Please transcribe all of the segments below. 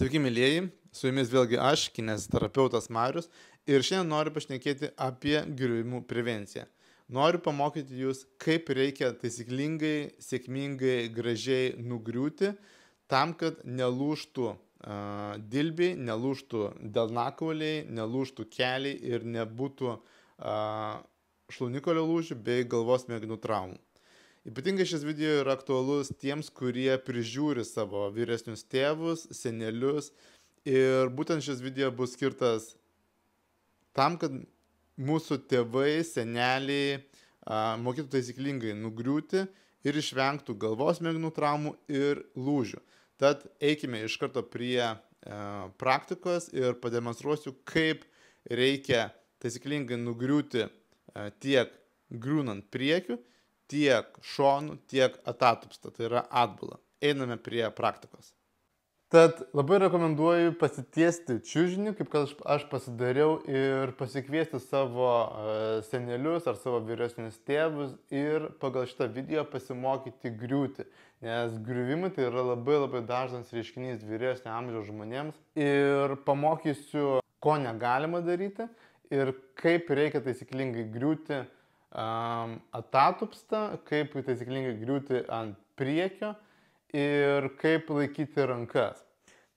Sveiki, mėlyjeji, su jumis vėlgi aš, kineziterapeutas Marius, ir šiandien noriu pašnekėti apie griuvimų prevenciją. Noriu pamokyti jūs, kaip reikia taisyklingai, sėkmingai, gražiai nugriūti, tam, kad nelūžtų dilbiai, nelūžtų delnakauliai, nelūžtų keliai ir nebūtų šlaunikolio lūžių bei galvos smegenų traumų. Ypatingai šis video yra aktualus tiems, kurie prižiūri savo vyresnius tėvus, senelius, ir būtent šis video bus skirtas tam, kad mūsų tėvai, seneliai mokytų taisyklingai nugriūti ir išvengtų galvos smegenų traumų ir lūžių. Tad eikime iš karto prie praktikos ir pademonstruosiu, kaip reikia taisyklingai nugriūti tiek griūnant priekiu, tiek šonu, tiek atatupsta, tai yra atbulą. Einame prie praktikos. Tad labai rekomenduoju pasitiesti čiužinį, kaip kad aš pasidariau, ir pasikviesti savo senelius ar savo vyresnius tėvus ir pagal šitą video pasimokyti griūti. Nes griuvimai tai yra labai dažnas reiškinys vyresnio amžiaus žmonėms. Ir pamokysiu, ko negalima daryti ir kaip reikia taisyklingai griūti atatupsta, kaip taisyklingai griūti ant priekio ir kaip laikyti rankas.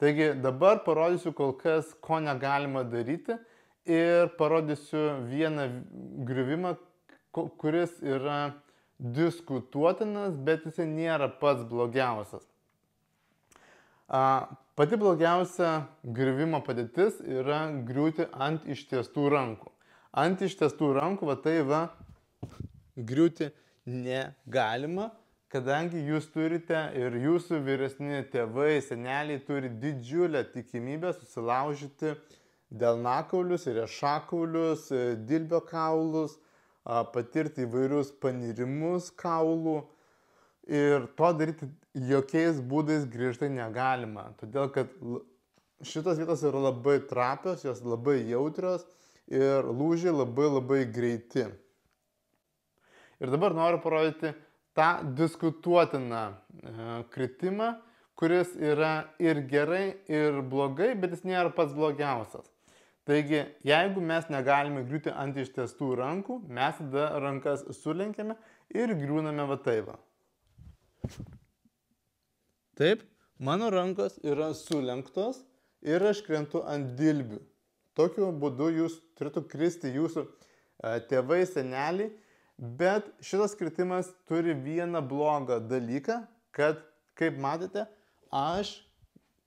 Taigi dabar parodysiu kol kas, ko negalima daryti, ir parodysiu vieną griuvimą, kuris yra diskutuotinas, bet jis nėra pats blogiausias. Pati blogiausia griuvimo padėtis yra griūti ant ištiestų rankų. Ant ištiestų rankų, griūti negalima, kadangi jūs turite ir jūsų vyresni tėvai, seneliai turi didžiulę tikimybę susilaužyti delnakaulius, riešakaulius, dilbio kaulus, patirti įvairius panirimus kaulų, ir to daryti jokiais būdais griežtai negalima, todėl kad šitos vietos yra labai trapios, jos labai jautrios ir lūžiai labai greiti. Ir dabar noriu parodyti tą diskutuotiną kritimą, kuris yra ir gerai, ir blogai, bet jis nėra pats blogiausias. Taigi, jeigu mes negalime griūti ant ištiestų rankų, mes tada rankas sulenkiame ir griūname va taip. Taip, mano rankos yra sulenktos ir aš krentu ant dilbių. Tokiu būdu jūs turėtų kristi jūsų tėvai, seneliai. Bet šitas kritimas turi vieną blogą dalyką, kad, kaip matėte, aš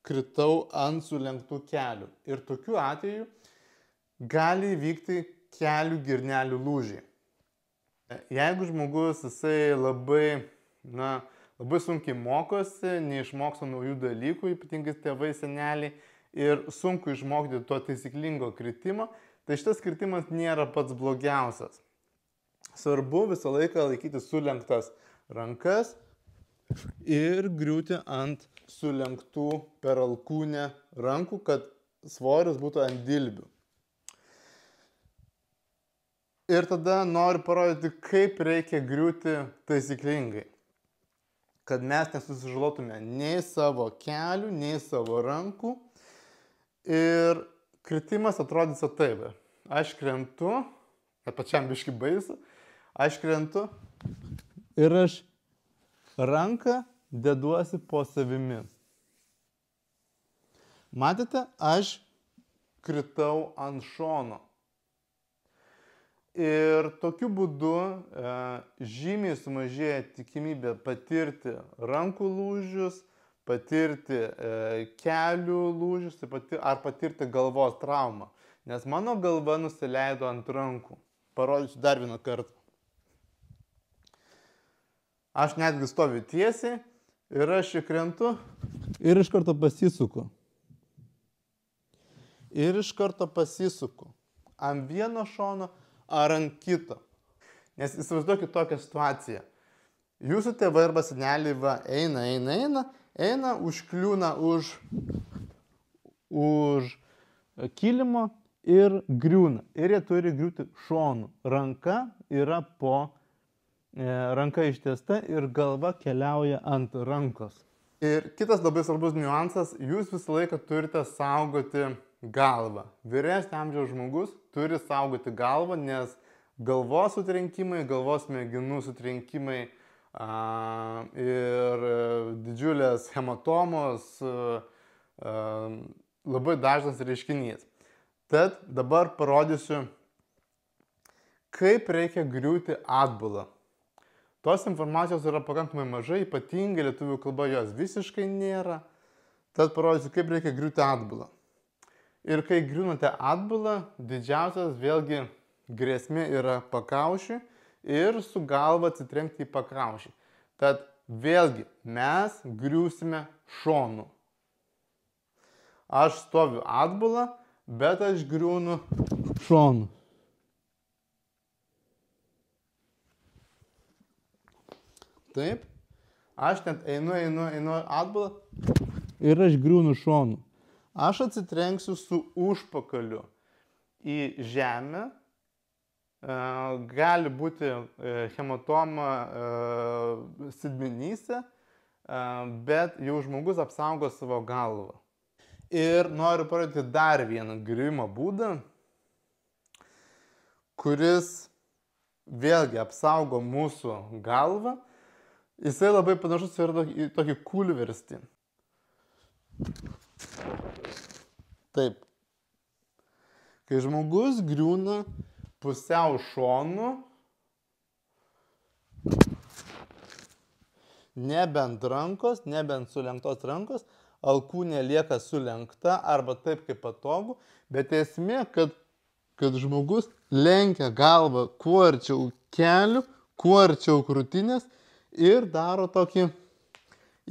kritau ant sulenktų kelių. Ir tokiu atveju gali vykti kelių girnelių lūžiai. Jeigu žmogus labai sunkiai mokosi, neišmoksta naujų dalykų, ypatingai tėvai, seneliai, ir sunku išmokti to taisyklingo kritimo, tai šitas kritimas nėra pats blogiausias. Svarbu visą laiką laikyti sulenktas rankas ir griūti ant sulenktų per alkūnę rankų, kad svoris būtų ant dilbių. Ir tada noriu parodyti, kaip reikia griūti taisyklingai, kad mes nesusižalotume nei savo kelių, nei savo rankų. Ir kritimas atrodys taip. Aš krentu, kad pačiam biškį baisu. Aš krentu ir aš ranką deduosi po savimi. Matėte, aš kritau ant šono. Ir tokiu būdu žymiai sumažėja tikimybė patirti rankų lūžius, patirti kelių lūžius ar patirti galvos traumą. Nes mano galva nusileido ant rankų. Parodysiu dar vieną kartą. Aš netgi stoviu tiesiai ir aš įkrentu ir iš karto pasisuku. Ir iš karto pasisuku ant vieno šono ar ant kito. Nes įsivaizduokit tokią situaciją. Jūsų tėvai arba seneliai eina, užkliūna už kilimo ir griūna. Ir jie turi griūti šonu. Ranka yra ranka ištiesta ir galva keliauja ant rankos. Ir kitas labai svarbus niuansas, jūs visą laiką turite saugoti galvą. Vyresnio amžiaus žmogus turi saugoti galvą, nes galvos sutrenkimai, galvos smegenų sutrenkimai ir didžiulės hematomos labai dažnas reiškinys. Tad dabar parodysiu, kaip reikia griūti atbulą. Tos informacijos yra pakankamai mažai, ypatingai lietuvių kalba jos visiškai nėra. Tad parodysiu, kaip reikia griūti atbulą. Ir kai griūnate atbulą, didžiausias vėlgi grėsmė yra pakaušiui ir su galva atsitrenkti į pakaušį. Tad vėlgi mes griūsime šonu. Aš stoviu atbulą, bet aš griūnu šonu. Taip, aš net einu atbulą ir aš griūnu šonu. Aš atsitrenksiu su užpakaliu į žemę, gali būti hematoma sėdmenyse, bet jau žmogus apsaugo savo galvą. Ir noriu parodyti dar vieną griuvimo būdą, kuris vėlgi apsaugo mūsų galvą. Jisai labai panašus yra į tokį kūlverstį. Taip. Kai žmogus griūna pusiau šonu, nebent rankos, nebent sulenktos rankos, alkūnė lieka sulenkta arba taip kaip patogu, bet esmė, kad žmogus lenkia galvą kuo arčiau kelių, kuo arčiau krūtinės ir daro tokį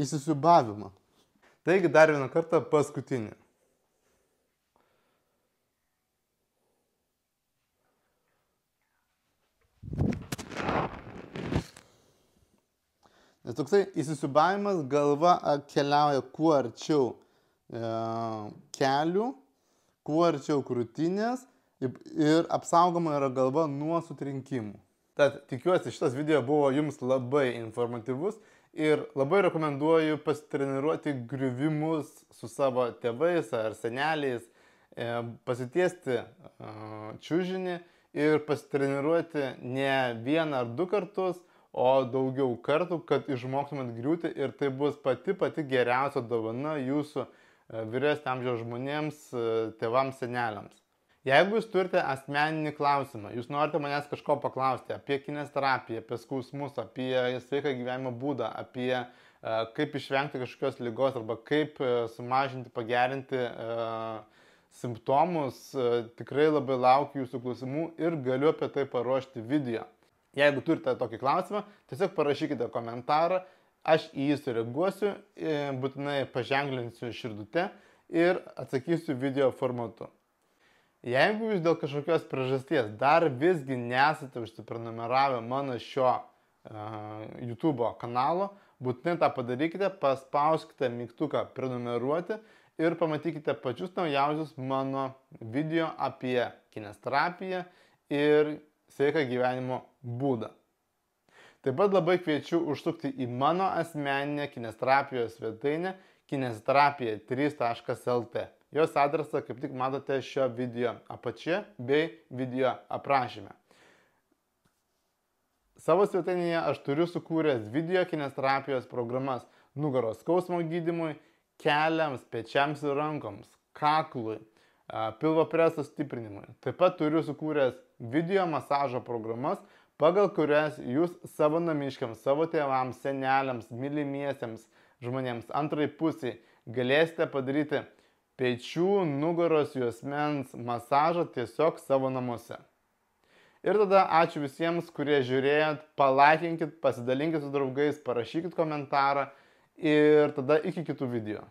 įsisiūbavimą. Taigi dar vieną kartą paskutinį. Nes toksai įsisiūbavimas, galva keliauja kuo arčiau kelių, kuo arčiau krūtinės ir apsaugoma yra galva nuo sutrenkimų. Tad tikiuosi šitas video buvo jums labai informatyvus ir labai rekomenduoju pasitreniruoti griuvimus su savo tėvais ar seneliais, pasitiesti čiužinį ir pasitreniruoti ne vieną ar du kartus, o daugiau kartų, kad išmoktumėt griūti ir tai bus pati geriausia dovana jūsų vyresnio amžiaus žmonėms, tėvams, seneliams. Jeigu jūs turite asmeninį klausimą, jūs norite manęs kažko paklausti apie kineziterapiją, apie skausmus, apie sveiką gyvenimo būdą, apie kaip išvengti kažkokios ligos arba kaip sumažinti, pagerinti simptomus, tikrai labai laukiu jūsų klausimų ir galiu apie tai paruošti video. Jeigu turite tokį klausimą, tiesiog parašykite komentarą, aš į jį sureaguosiu, būtinai paženklinsiu širdute ir atsakysiu video formatu. Jeigu jūs dėl kažkokios priežasties dar visgi nesate užsiprenumeravę mano šio YouTube kanalo, būtinai tą padarykite, paspauskite mygtuką prenumeruoti ir pamatykite pačius naujausius mano video apie kineziterapiją ir sveiką gyvenimo būdą. Taip pat labai kviečiu užsukti į mano asmeninę kineziterapijos svetainę kineziterapija3.lt. Jos adresą kaip tik matote šio video apačioje bei video aprašyme. Savo svetainėje aš turiu sukūręs video kineziterapijos programas nugaros skausmo gydymui, keliams, pečiams ir rankoms, kaklui, pilvo preso stiprinimui. Taip pat turiu sukūręs video masažo programas, pagal kurias jūs savo namiškiams, savo tėvams, seneliams, mylimiesiems žmonėms, antrai pusiai galėsite padaryti pečių, nugaros, juosmens masažą tiesiog savo namuose. Ir tada ačiū visiems, kurie žiūrėjot, palaikinkit, pasidalinkit su draugais, parašykit komentarą ir tada iki kitų video.